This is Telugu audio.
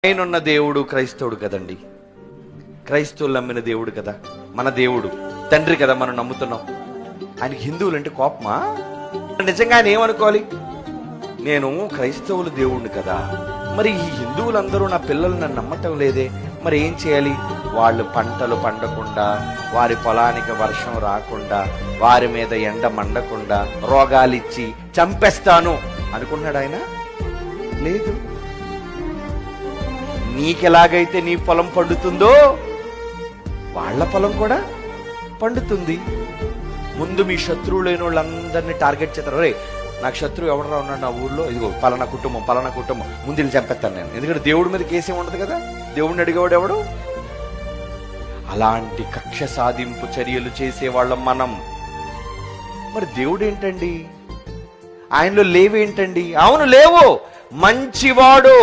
ఆయనున్న దేవుడు క్రైస్తవుడు కదండి. క్రైస్తవులు నమ్మిన దేవుడు కదా, మన దేవుడు తండ్రి కదా మనం నమ్ముతున్నాం. ఆయనకి హిందువులు అంటే కోపమా? నిజంగా ఆయన ఏమనుకోవాలి? నేను క్రైస్తవుల దేవుడిని కదా, మరి ఈ హిందువులందరూ నా పిల్లలు నన్ను నమ్మటం లేదే, మరి ఏం చేయాలి? వాళ్ళు పంటలు పండకుండా, వారి పొలానికి వర్షం రాకుండా, వారి మీద ఎండ మండకుండా రోగాలిచ్చి చంపేస్తాను అనుకున్నాడు ఆయన? లేదు. నీకెలాగైతే నీ పొలం పండుతుందో వాళ్ళ పొలం కూడా పండుతుంది. ముందు మీ శత్రువులైన వాళ్ళందరినీ టార్గెట్ చేస్తారు. రే, నాకు శత్రువు ఎవడరా ఉన్నాడు నా ఊర్లో, ఇదిగో పలానా కుటుంబం ముందు వెళ్ళి చంపేస్తాను నేను. ఎందుకంటే దేవుడి మీద కేసేం ఉండదు కదా, దేవుడిని అడిగేవాడు ఎవడు? అలాంటి కక్ష సాధింపు చర్యలు చేసేవాళ్ళం మనం. మరి దేవుడు ఏంటండి? ఆయనలో లేవేంటండి? అవును లేవు, మంచివాడు.